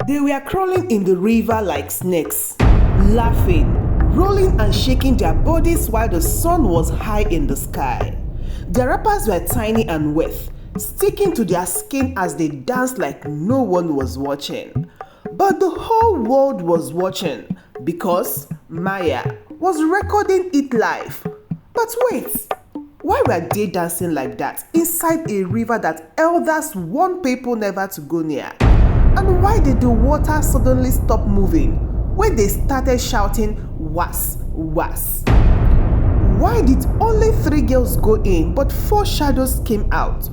They were crawling in the river like snakes, laughing, rolling and shaking their bodies while the sun was high in the sky. Their wrappers were tiny and wet, sticking to their skin as they danced like no one was watching. But the whole world was watching because Maya was recording it live. But wait, why were they dancing like that inside a river that elders warned people never to go near? And why did the water suddenly stop moving when they started shouting was, was? Why did only 3 girls go in but 4 shadows came out?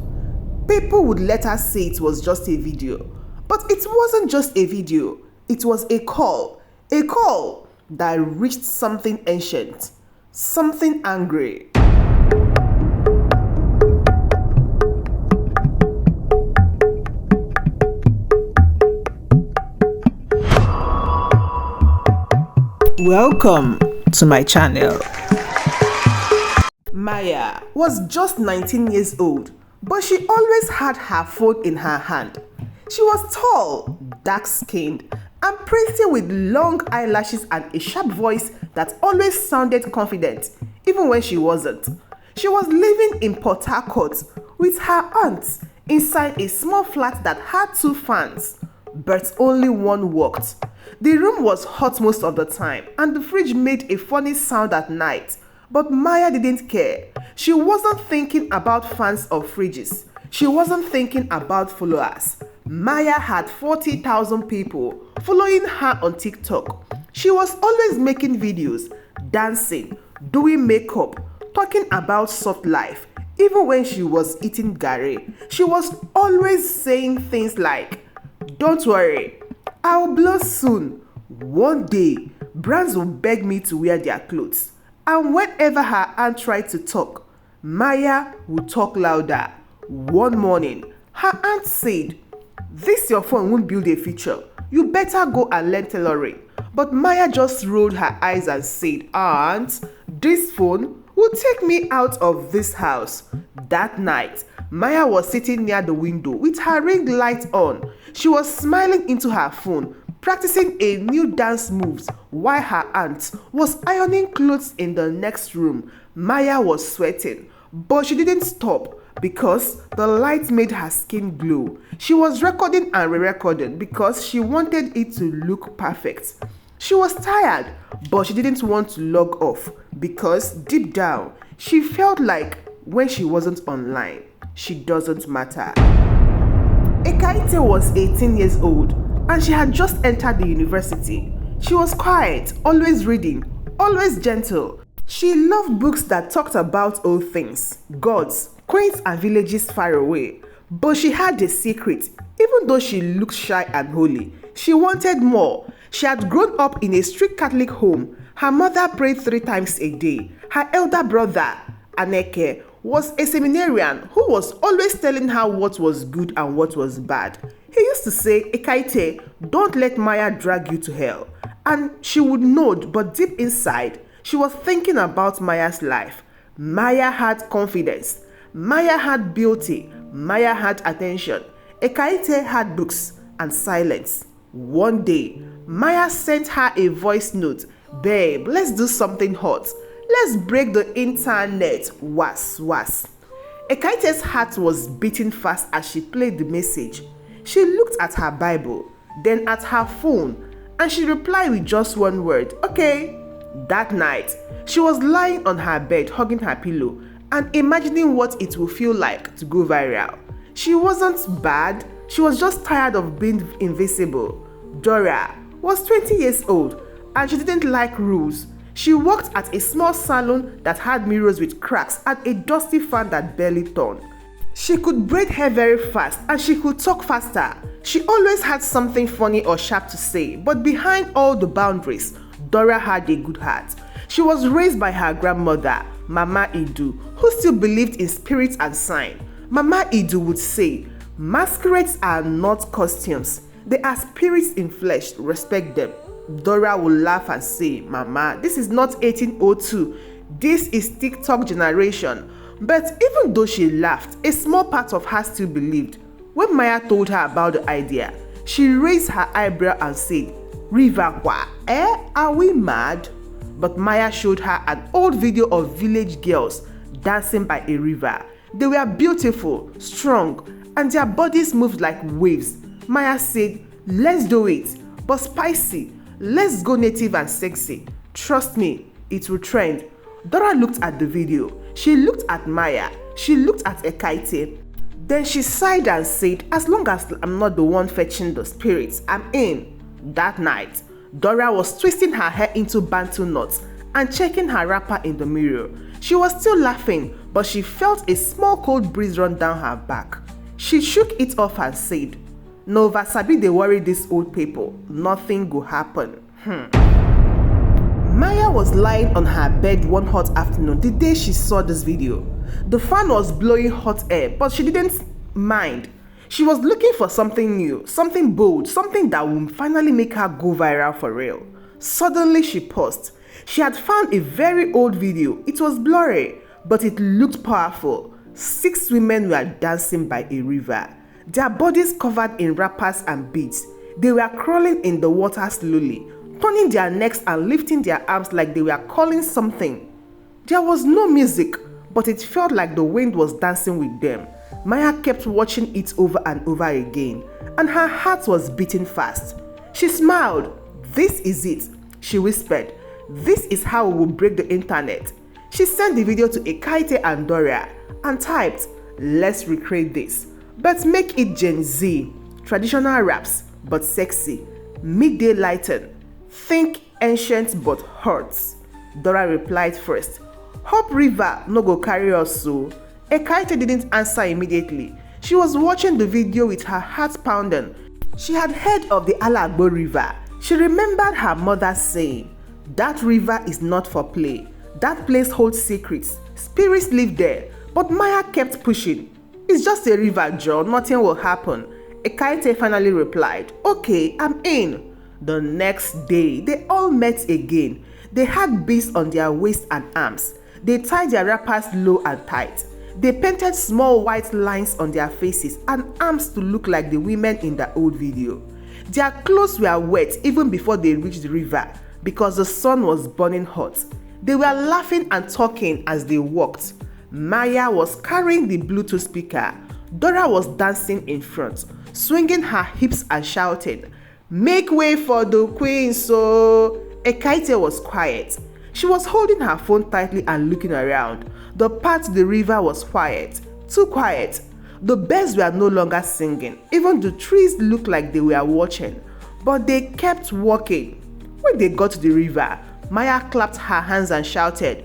People would later say it was just a video. But it wasn't just a video, it was a call that reached something ancient, something angry. Welcome to my channel. Maya was just 19 years old, but she always had her phone in her hand. She was tall, dark-skinned, and pretty with long eyelashes and a sharp voice that always sounded confident, even when she wasn't. She was living in Port Harcourt with her aunt inside a small flat that had 2 fans, but only one worked. The room was hot most of the time, and the fridge made a funny sound at night. But Maya didn't care. She wasn't thinking about fans or fridges. She wasn't thinking about followers. Maya had 40,000 people following her on TikTok. She was always making videos, dancing, doing makeup, talking about soft life. Even when she was eating garri, she was always saying things like, "Don't worry, I'll blow soon. One day, brands will beg me to wear their clothes." And whenever her aunt tried to talk, Maya would talk louder. One morning, her aunt said, "This your phone won't build a feature. You better go and learn tailoring." But Maya just rolled her eyes and said, "Aunt, this phone will take me out of this house." That night, Maya was sitting near the window with her ring light on. She was smiling into her phone, practicing a new dance moves while her aunt was ironing clothes in the next room. Maya was sweating, but she didn't stop because the light made her skin glow. She was recording and re-recording because she wanted it to look perfect. She was tired, but she didn't want to log off because deep down, she felt like when she wasn't online, she doesn't matter. Ekaette was 18 years old and she had just entered the university. She was quiet, always reading, always gentle. She loved books that talked about old things, gods, queens and villages far away. But she had a secret. Even though she looked shy and holy, she wanted more. She had grown up in a strict Catholic home. Her mother prayed 3 times a day. Her elder brother, Ekaette, was a seminarian who was always telling her what was good and what was bad. He used to say, "Ekaette, don't let Maya drag you to hell." And she would nod, but deep inside, she was thinking about Maya's life. Maya had confidence. Maya had beauty. Maya had attention. Ekaette had books and silence. One day, Maya sent her a voice note. "Babe, let's do something hot. Let's break the internet. Was. Ekaette's heart was beating fast as she played the message. She looked at her Bible, then at her phone, and she replied with just one word, "Okay." That night, she was lying on her bed hugging her pillow and imagining what it would feel like to go viral. She wasn't bad, she was just tired of being invisible. Dora was 20 years old and she didn't like rules. She worked at a small salon that had mirrors with cracks and a dusty fan that barely turned. She could braid hair very fast and she could talk faster. She always had something funny or sharp to say, but behind all the boundaries, Dora had a good heart. She was raised by her grandmother, Mama Idu, who still believed in spirits and signs. Mama Idu would say, "Masquerades are not costumes. They are spirits in flesh. Respect them." Dora would laugh and say, "Mama, this is not 1802. This is TikTok generation." But even though she laughed, a small part of her still believed. When Maya told her about the idea, She raised her eyebrow and said, "River kwa, are we mad?" But Maya showed her an old video of village girls dancing by a river. They were beautiful, strong, and their bodies moved like waves. Maya said, "Let's do it, but spicy. Let's go native and sexy. Trust me, it will trend." Dora looked at the video. She looked at Maya. She looked at Ekaette. Then she sighed and said, "As long as I'm not the one fetching the spirits, I'm in." That night, Dora was twisting her hair into bantu knots and checking her wrapper in the mirror. She was still laughing, but she felt a small cold breeze run down her back. She shook it off and said, "No vasabi they worry these old people. Nothing go happen." Maya was lying on her bed one hot afternoon the day she saw this video. The fan was blowing hot air, but she didn't mind. She was looking for something new, something bold, something that would finally make her go viral for real. Suddenly she paused. She had found a very old video. It was blurry, but it looked powerful. 6 women were dancing by a river, their bodies covered in wrappers and beads. They were crawling in the water slowly, turning their necks and lifting their arms like they were calling something. There was no music, but it felt like the wind was dancing with them. Maya kept watching it over and over again, and her heart was beating fast. She smiled. "This is it," she whispered. "This is how we will break the internet." She sent the video to Ekaette and Dora and typed, "Let's recreate this, but make it Gen Z. Traditional raps, but sexy. Midday lighten. Think ancient but hurts." Dora replied first, "Hope River no go carry us so." Ekaette didn't answer immediately. She was watching the video with her heart pounding. She had heard of the Ala-Ogba river. She remembered her mother saying, "That river is not for play. That place holds secrets. Spirits live there." But Maya kept pushing. "It's just a river, Joe. Nothing will happen." Ekaette finally replied, "Okay, I'm in." The next day, they all met again. They had beads on their waist and arms. They tied their wrappers low and tight. They painted small white lines on their faces and arms to look like the women in the old video. Their clothes were wet even before they reached the river because the sun was burning hot. They were laughing and talking as they walked. Maya was carrying the Bluetooth speaker. Dora was dancing in front, swinging her hips and shouting, "Make way for the queen, so." Ekaette was quiet. She was holding her phone tightly and looking around. The path to the river was quiet, too quiet. The birds were no longer singing. Even the trees looked like they were watching, but they kept walking. When they got to the river, Maya clapped her hands and shouted,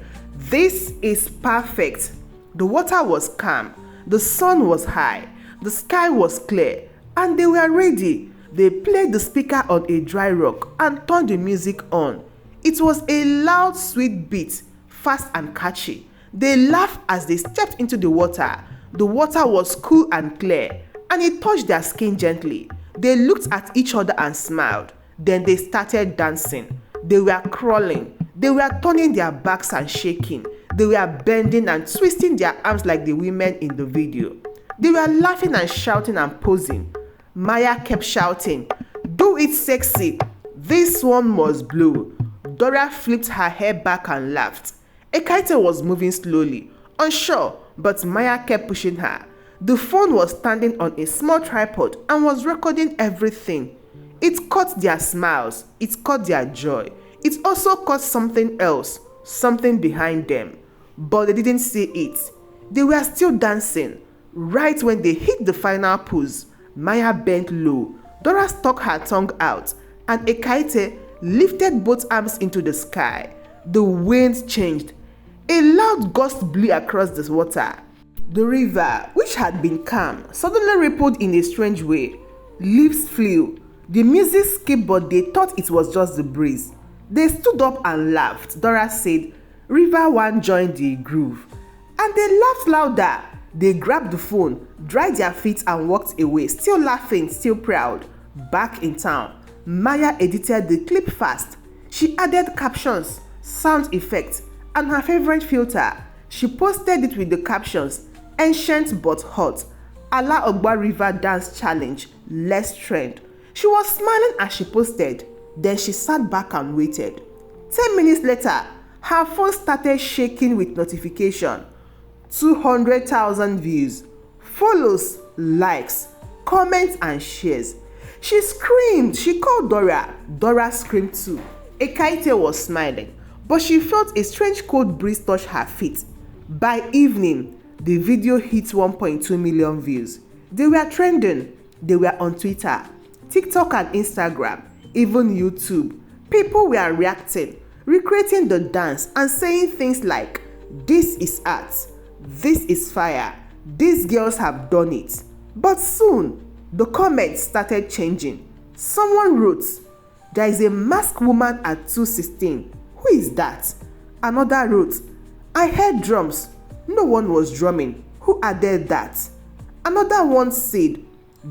"This is perfect." The water was calm, the sun was high, the sky was clear, and they were ready. They played the speaker on a dry rock and turned the music on. It was a loud, sweet beat, fast and catchy. They laughed as they stepped into the water. The water was cool and clear, and it touched their skin gently. They looked at each other and smiled. Then they started dancing. They were crawling. They were turning their backs and shaking. They were bending and twisting their arms like the women in the video. They were laughing and shouting and posing. Maya kept shouting, "Do it sexy. This one must blow." Dora flipped her hair back and laughed. Ekaette was moving slowly, unsure, but Maya kept pushing her. The phone was standing on a small tripod and was recording everything. It caught their smiles, it caught their joy. It also caught something else, something behind them. But they didn't see it. They were still dancing. Right when they hit the final pose, Maya bent low. Dora stuck her tongue out, and Ekaette lifted both arms into the sky. The wind changed. A loud gust blew across the water. The river, which had been calm, suddenly rippled in a strange way. Leaves flew. The music skipped, but they thought it was just the breeze. They stood up and laughed. Dora said, "River One joined the groove." And they laughed louder. They grabbed the phone, dried their feet and walked away, still laughing, still proud. Back in town, Maya edited the clip fast. She added captions, sound effects, and her favorite filter. She posted it with the captions, "Ancient but hot, Ala-Ogba River Dance Challenge, Let's Trend." She was smiling as she posted, then she sat back and waited. 10 minutes later, her phone started shaking with notification. 200,000 views, follows, likes, comments and shares. She screamed. She called Dora. Dora screamed too. Ekaette was smiling, but she felt a strange cold breeze touch her feet. By evening, the video hit 1.2 million views. They were trending. They were on Twitter, TikTok and Instagram, even YouTube. People were reacting, recreating the dance and saying things like, "This is art, this is fire, these girls have done it." But soon, the comments started changing. Someone wrote, "There is a masked woman at 216. Who is that?" Another wrote, "I heard drums. No one was drumming. Who added that?" Another one said,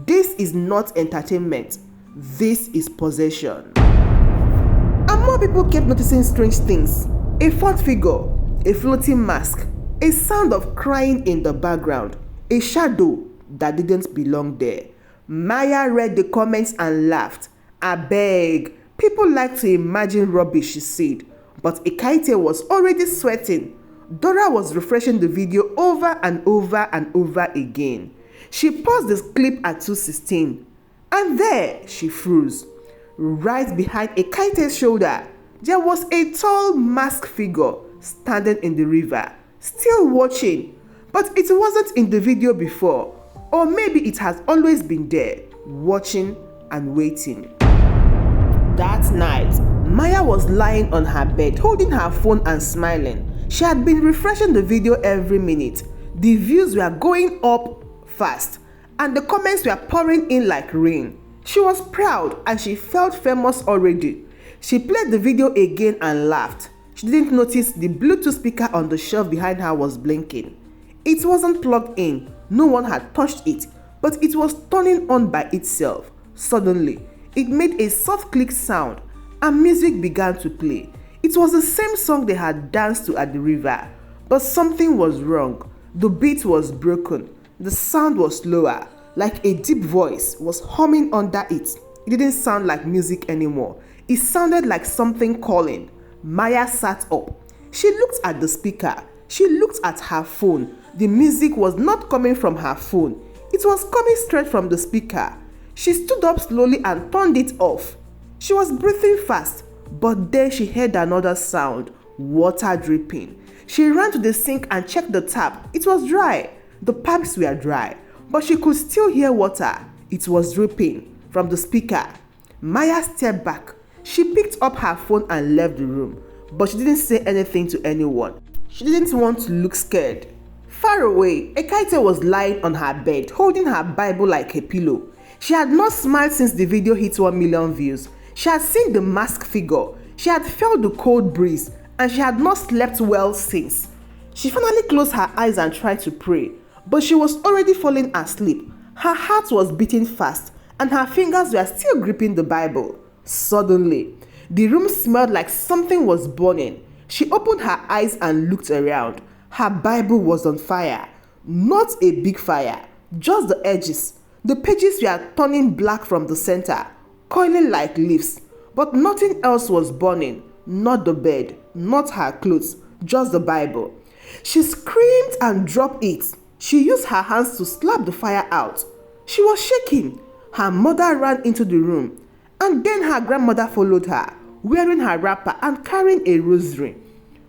"This is not entertainment. This is possession." And more people kept noticing strange things. A fourth figure, a floating mask, a sound of crying in the background, a shadow that didn't belong there. Maya read the comments and laughed. "Abeg, people like to imagine rubbish," she said. But Ekaette was already sweating. Dora was refreshing the video over and over and over again. She paused the clip at 216, and there she froze. Right behind Ekaette's shoulder, there was a tall masked figure standing in the river, still watching. But it wasn't in the video before, or maybe it has always been there, watching and waiting. That night, Maya was lying on her bed, holding her phone and smiling. She had been refreshing the video every minute. The views were going up fast, and the comments were pouring in like rain. She was proud and she felt famous already. She played the video again and laughed. She didn't notice the Bluetooth speaker on the shelf behind her was blinking. It wasn't plugged in. No one had touched it, but it was turning on by itself. Suddenly, it made a soft click sound and music began to play. It was the same song they had danced to at the river, but something was wrong. The beat was broken. The sound was slower, like a deep voice was humming under it. It didn't sound like music anymore. It sounded like something calling. Maya sat up. She looked at the speaker. She looked at her phone. The music was not coming from her phone. It was coming straight from the speaker. She stood up slowly and turned it off. She was breathing fast, but then she heard another sound, water dripping. She ran to the sink and checked the tap. It was dry. The pipes were dry, but she could still hear water. It was dripping from the speaker. Maya stepped back. She picked up her phone and left the room, but she didn't say anything to anyone. She didn't want to look scared. Far away, Ekaette was lying on her bed, holding her Bible like a pillow. She had not smiled since the video hit 1 million views. She had seen the masked figure. She had felt the cold breeze, and she had not slept well since. She finally closed her eyes and tried to pray, but she was already falling asleep. Her heart was beating fast, and her fingers were still gripping the Bible. Suddenly, the room smelled like something was burning. She opened her eyes and looked around. Her Bible was on fire. Not a big fire, just the edges. The pages were turning black from the center, coiling like leaves, but nothing else was burning. Not the bed, not her clothes, just the Bible. She screamed and dropped it. She used her hands to slap the fire out. She was shaking. Her mother ran into the room, and then her grandmother followed her, wearing her wrapper and carrying a rosary.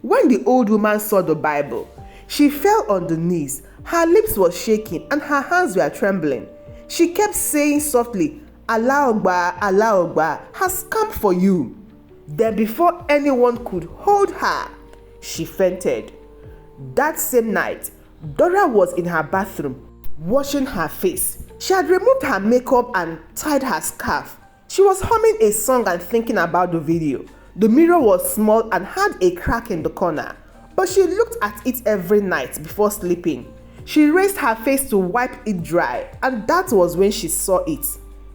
When the old woman saw the Bible, she fell on the knees. Her lips were shaking and her hands were trembling. She kept saying softly, "Ala-Ogba, Ala-Ogba has come for you." Then before anyone could hold her, she fainted. That same night, Dora was in her bathroom, washing her face. She had removed her makeup and tied her scarf. She was humming a song and thinking about the video. The mirror was small and had a crack in the corner, but she looked at it every night before sleeping. She raised her face to wipe it dry, and that was when she saw it.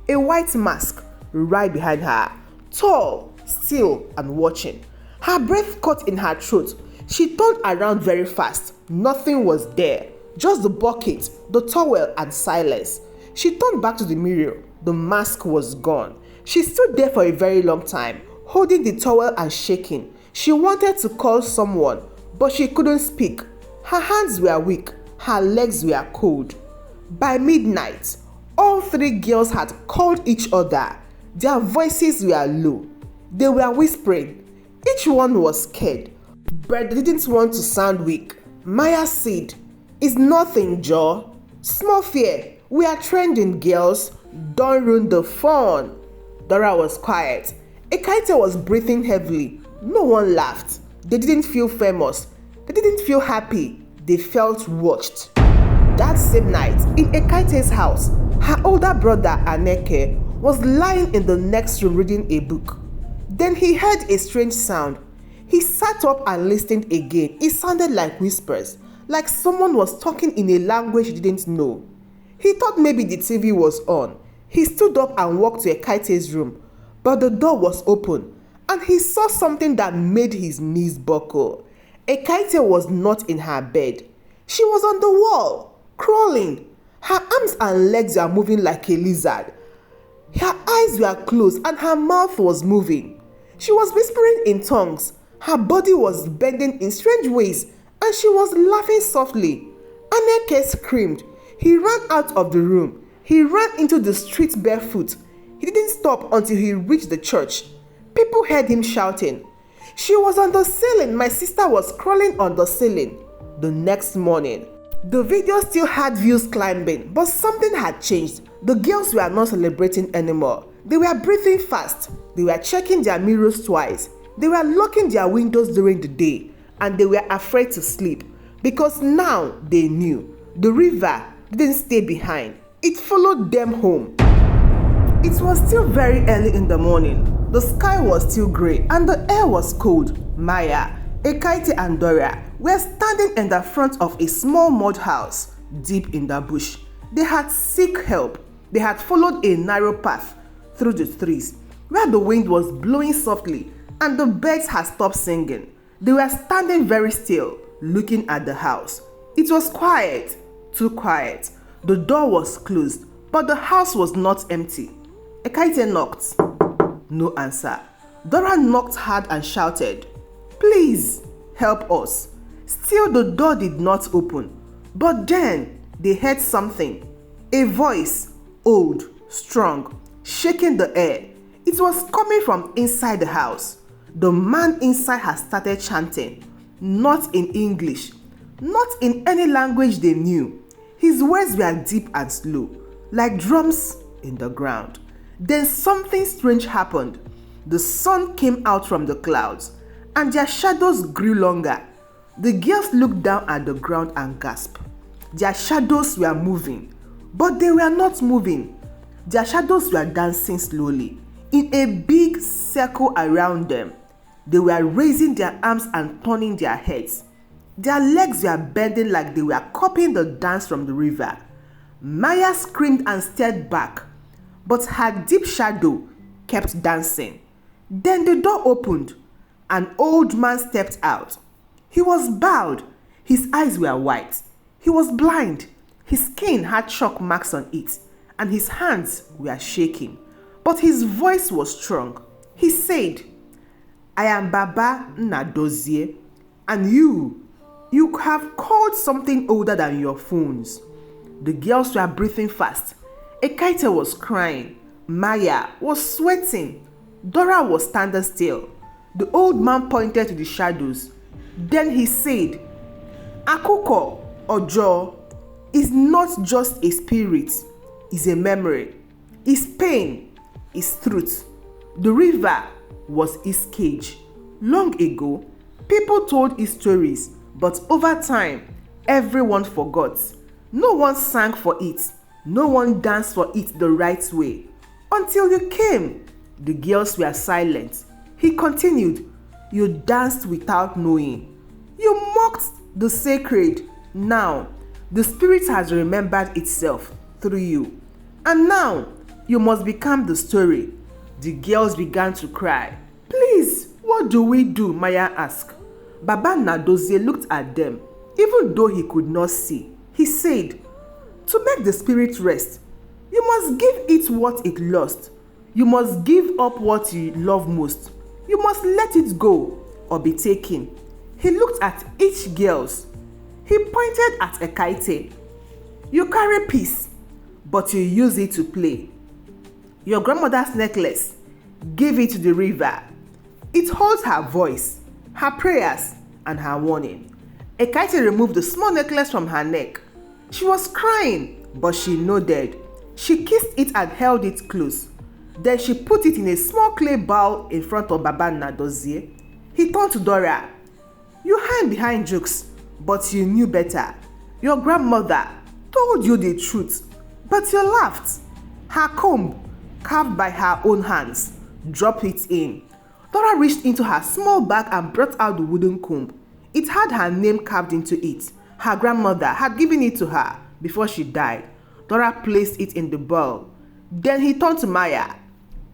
A white mask right behind her, tall, still, and watching. Her breath caught in her throat. She turned around very fast. Nothing was there, just the bucket, the towel, and silence. She turned back to the mirror. The mask was gone. She stood there for a very long time, holding the towel and shaking. She wanted to call someone, but she couldn't speak. Her hands were weak. Her legs were cold. By midnight, all three girls had called each other. Their voices were low. They were whispering. Each one was scared, but they didn't want to sound weak. Maya said, "It's nothing, Joe. Small fear. We are trending, girls. Don't ruin the fun." Dora was quiet. Ekaette was breathing heavily. No one laughed. They didn't feel famous. They didn't feel happy. They felt watched. That same night, in Ekaette's house, her older brother Aneke was lying in the next room reading a book. Then he heard a strange sound. He sat up and listened again. It sounded like whispers, like someone was talking in a language he didn't know. He thought maybe the TV was on. He stood up and walked to Ekaette's room, but the door was open, and he saw something that made his knees buckle. Ekaette was not in her bed. She was on the wall, crawling. Her arms and legs were moving like a lizard. Her eyes were closed and her mouth was moving. She was whispering in tongues. Her body was bending in strange ways, and she was laughing softly. Aneke screamed. He ran out of the room. He ran into the street barefoot. He didn't stop until he reached the church. People heard him shouting. "She was on the ceiling. My sister was crawling on the ceiling." The next morning, the video still had views climbing, but something had changed. The girls were not celebrating anymore. They were breathing fast. They were checking their mirrors twice. They were locking their windows during the day, and they were afraid to sleep because now they knew the river didn't stay behind. It followed them home. It was still very early in the morning. The sky was still grey and the air was cold. Maya, Ekaette and Dora were standing in the front of a small mud house deep in the bush. They had sought help. They had followed a narrow path through the trees where the wind was blowing softly and the birds had stopped singing. They were standing very still, looking at the house. It was quiet, too quiet. The door was closed, but the house was not empty. Ekaette knocked. No answer. Dora knocked hard and shouted, "Please, help us." Still the door did not open. But then they heard something. A voice, old, strong, shaking the air. It was coming from inside the house. The man inside had started chanting, not in English, not in any language they knew. His words were deep and slow, like drums in the ground. Then something strange happened. The sun came out from the clouds, and their shadows grew longer. The girls looked down at the ground and gasped. Their shadows were moving, but they were not moving. Their shadows were dancing slowly, in a big circle around them. They were raising their arms and turning their heads. Their legs were bending like they were copying the dance from the river. Maya screamed and stared back, but her deep shadow kept dancing. Then the door opened. An old man stepped out. He was bowed. His eyes were white. He was blind. His skin had chalk marks on it, and his hands were shaking. But his voice was strong. He said, "I am Baba Nnadozie, and you have called something older than your phones." The girls were breathing fast. Ekaette was crying. Maya was sweating. Dora was standing still. The old man pointed to the shadows. Then he said, "Akuko, Ojo, is not just a spirit, it's a memory. It's pain, it's truth. The river was his cage. Long ago, people told his stories, but over time, everyone forgot. No one sang for it. No one danced for it the right way. Until you came." The girls were silent. He continued, "You danced without knowing. You mocked the sacred. Now, the spirit has remembered itself through you. And now, you must become the story." The girls began to cry. "Please, what do we do?" Maya asked. Baba Nnadozie looked at them. Even though he could not see, he said, "To make the spirit rest, You must give it what it lost. You must give up what you love most. You must let it go or be taken. He looked at each girl. He pointed at Ekaette. You carry peace, but you use it to play. Your grandmother's necklace, give it to the river. It holds her voice, her prayers, and her warning. Ekaette removed the small necklace from her neck. She was crying, but she nodded. She kissed it and held it close. Then she put it in a small clay bowl in front of Baba Nnadozie. He turned to Dora. You hide behind jokes, but you knew better. Your grandmother told you the truth, but you laughed. Her comb, carved by her own hands, dropped it in. Dora reached into her small bag and brought out the wooden comb. It had her name carved into it. Her grandmother had given it to her before she died. Dora placed it in the bowl. Then he turned to Maya.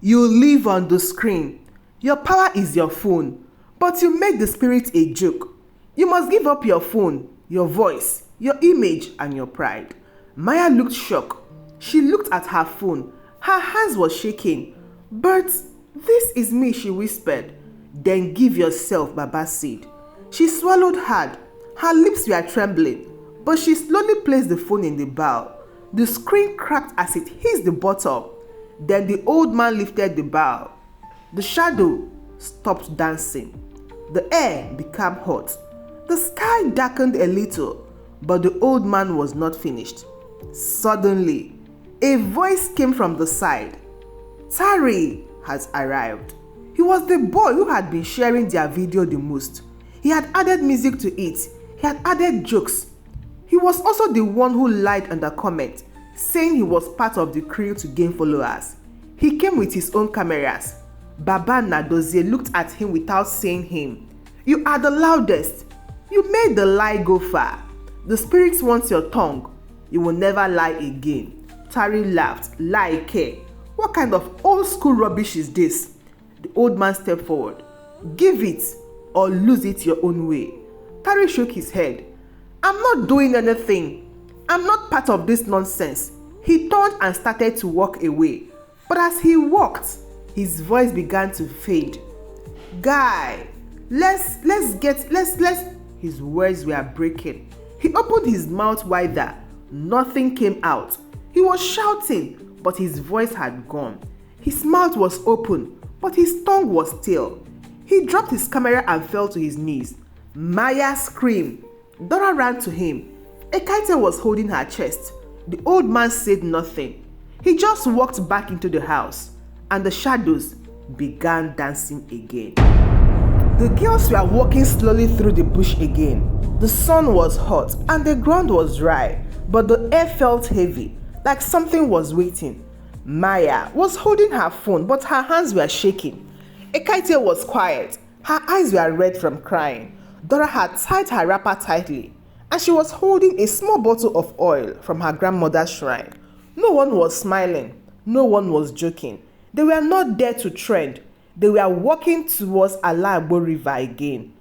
You live on the screen. Your power is your phone, but you make the spirit a joke. You must give up your phone, your voice, your image, and your pride. Maya looked shocked. She looked at her phone. Her hands were shaking. But this is me, she whispered. Then give yourself, Baba said. She swallowed hard. Her lips were trembling, but she slowly placed the phone in the bowl. The screen cracked as it hit the bottom. Then the old man lifted the bowl. The shadow stopped dancing. The air became hot. The sky darkened a little, but the old man was not finished. Suddenly, a voice came from the side. Tari has arrived. He was the boy who had been sharing their video the most. He had added music to it. He had added jokes. He was also the one who lied on the comment, saying he was part of the crew to gain followers. He came with his own cameras. Baba Nnadozie looked at him without saying him. You are the loudest. You made the lie go far. The spirits want your tongue. You will never lie again. Tari laughed. Like, what kind of old school rubbish is this? The old man stepped forward. Give it or lose it your own way. Tari shook his head. I'm not doing anything. I'm not part of this nonsense. He turned and started to walk away. But as he walked, his voice began to fade. Guy, let's. His words were breaking. He opened his mouth wider. Nothing came out. He was shouting, but his voice had gone. His mouth was open, but his tongue was still. He dropped his camera and fell to his knees. Maya screamed. Dora ran to him. Ekaette was holding her chest. The old man said nothing. He just walked back into the house, and the shadows began dancing again. The girls were walking slowly through the bush again. The sun was hot and the ground was dry, but the air felt heavy, like something was waiting. Maya was holding her phone, but her hands were shaking. Ekaette was quiet. Her eyes were red from crying. Dora had tied her wrapper tightly, and she was holding a small bottle of oil from her grandmother's shrine. No one was smiling. No one was joking. They were not there to trend. They were walking towards Ala-Ogba river again.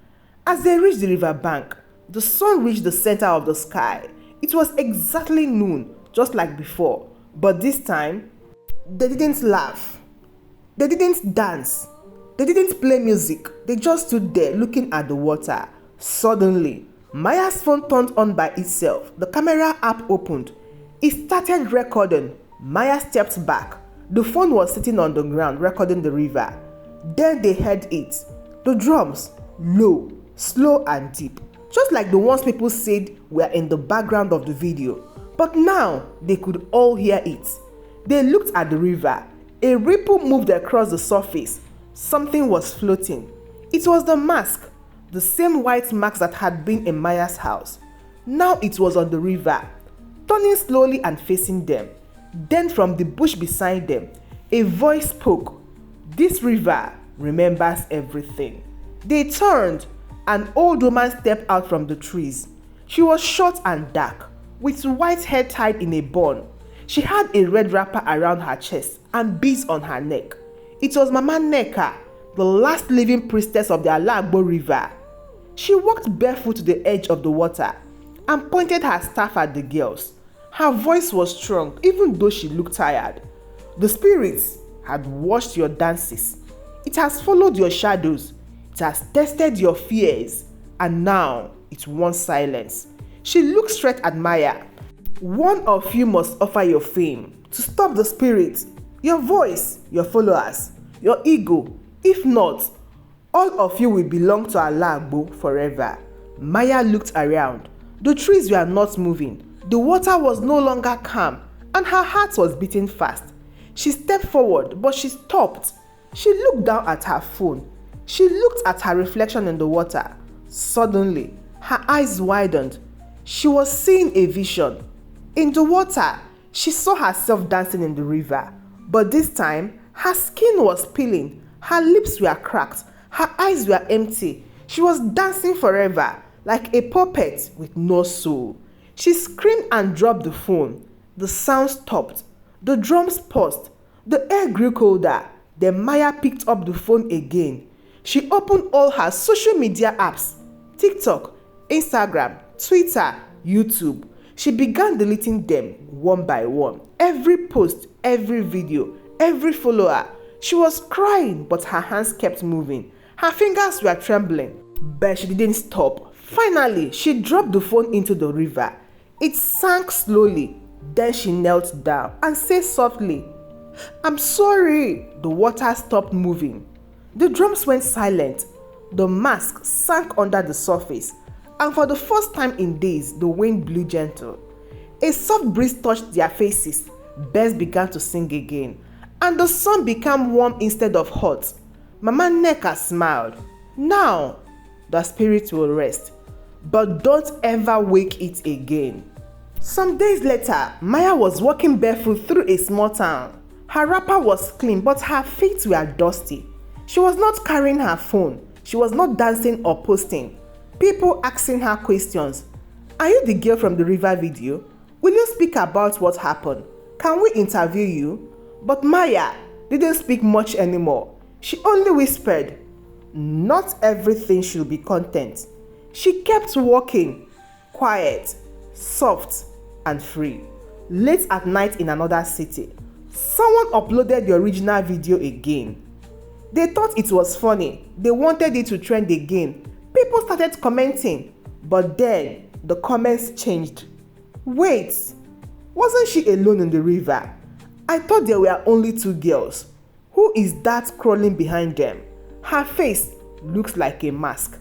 As they reached the river bank, the sun reached the center of the sky. It was exactly noon, just like before. But this time, they didn't laugh. They didn't dance. They didn't play music. They just stood there looking at the water. Suddenly, Maya's phone turned on by itself. The camera app opened. It started recording. Maya stepped back. The phone was sitting on the ground recording the river. Then they heard it. The drums, low, slow and deep, just like the ones people said were in the background of the video. But now they could all hear it. They looked at the river. A ripple moved across the surface. Something was floating. It was the mask, the same white mask that had been in Maya's house. Now it was on the river, turning slowly and facing them. Then from the bush beside them, a voice spoke. This river remembers everything. They turned. An old woman stepped out from the trees. She was short and dark, with white hair tied in a bun. She had a red wrapper around her chest and beads on her neck. It was Mama Nneka, the last living priestess of the Ala-Ogba river. She walked barefoot to the edge of the water and pointed her staff at the girls. Her voice was strong even though she looked tired. The spirits had watched your dances. It has followed your shadows. It has tested your fears. And now it wants silence. She looked straight at Maya. One of you must offer your fame to stop the spirit, your voice, your followers, your ego. If not, all of you will belong to Ala-Ogba forever. Maya looked around. The trees were not moving. The water was no longer calm, and her heart was beating fast. She stepped forward, but she stopped. She looked down at her phone. She looked at her reflection in the water. Suddenly, her eyes widened. She was seeing a vision. In the water, she saw herself dancing in the river. But this time, her skin was peeling. Her lips were cracked. Her eyes were empty. She was dancing forever, like a puppet with no soul. She screamed and dropped the phone. The sound stopped. The drums paused. The air grew colder. Then Maya picked up the phone again. She opened all her social media apps: TikTok, Instagram, Twitter, YouTube. She began deleting them one by one. Every post, every video, every follower. She was crying, but her hands kept moving. Her fingers were trembling, but she didn't stop. Finally, she dropped the phone into the river. It sank slowly. Then she knelt down and said softly, "I'm sorry." The water stopped moving. The drums went silent. The mask sank under the surface, and for the first time in days, the wind blew gentle. A soft breeze touched their faces. Birds began to sing again, and the sun became warm instead of hot. Mama Nneka smiled. Now, the spirit will rest, but don't ever wake it again. Some days later, Maya was walking barefoot through a small town. Her wrapper was clean, but her feet were dusty. She was not carrying her phone. She was not dancing or posting. People asking her questions. "Are you the girl from the river video? Will you speak about what happened? Can we interview you?" But Maya didn't speak much anymore. She only whispered, "Not everything should be content." She kept walking, quiet, soft, and free. Late at night in another city, someone uploaded the original video again. They thought it was funny. They wanted it to trend again. People started commenting, but then the comments changed. Wait, wasn't she alone in the river? I thought there were only two girls. Who is that crawling behind them? Her face looks like a mask.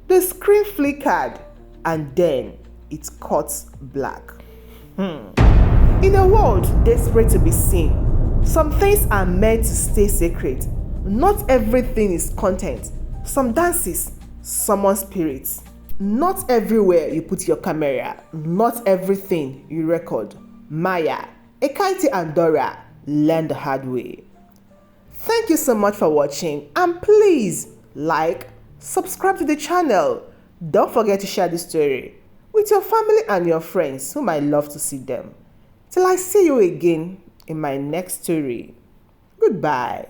The screen flickered, and then it cut black. In a world desperate to be seen, some things are meant to stay secret. Not everything is content. Some dances, someone's spirits. Not everywhere you put your camera. Not everything you record. Maya, Ekaette and Dora learned the hard way. Thank you so much for watching, and please like, subscribe to the channel. Don't forget to share this story with your family and your friends who might love to see them. Till I see you again in my next story. Goodbye.